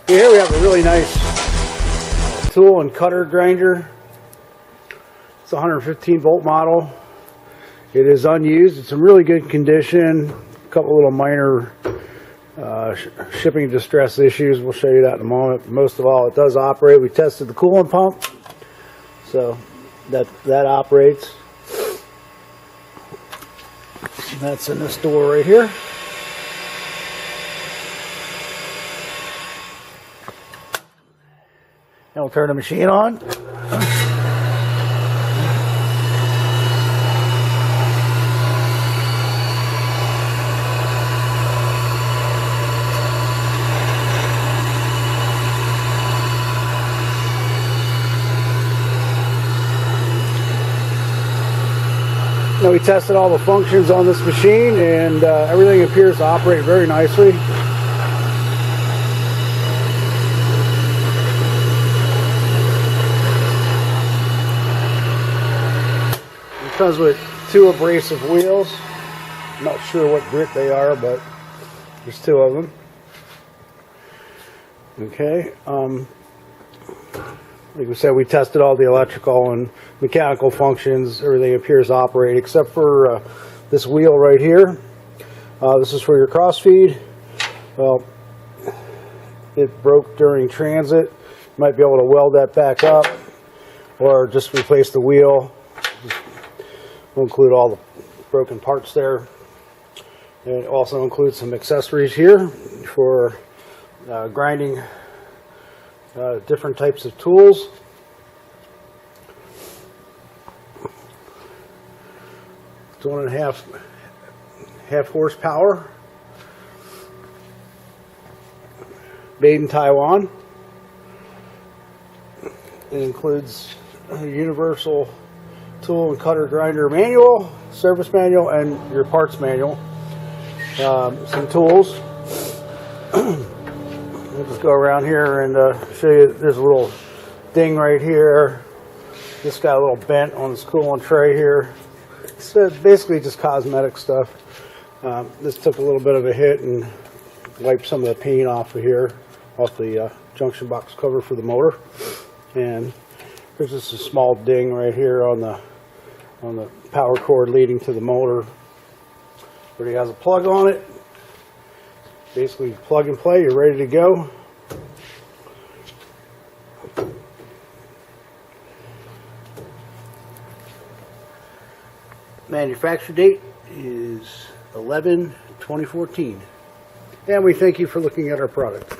Here we have a really nice tool and cutter grinder. It's a 115 volt model. It is unused. It's in really good condition. A couple little minor shipping distress issues. We'll show you that in a moment. Most of all, it does operate. We tested the coolant pump, so that operates. That's in this door right here. And we'll turn the machine on. Now we tested all the functions on this machine, and everything appears to operate very nicely. It comes with 2 abrasive wheels. I'm not sure what grit they are, but there's 2 of them. Okay. Like we said, we tested all the electrical and mechanical functions. Everything appears to operate except for this wheel right here. This is for your cross feed. Well, it broke during transit. You might be able to weld that back up or just replace the wheel. We'll include all the broken parts there. And it also includes some accessories here for grinding different types of tools. It's 1.5 horsepower. Made in Taiwan. It includes a universal tool and cutter grinder manual, service manual, and your parts manual. Some tools. We'll just go around here and show you. There's a little ding right here. This got a little bent on this coolant tray here. It's basically just cosmetic stuff. This took a little bit of a hit and wiped some of the paint off of here, off the junction box cover for the motor. And there's just a small ding right here on the power cord leading to the motor. Already has a plug on it. Basically plug and play, you're ready to go. Manufacture date is 11/2014. And we thank you for looking at our product.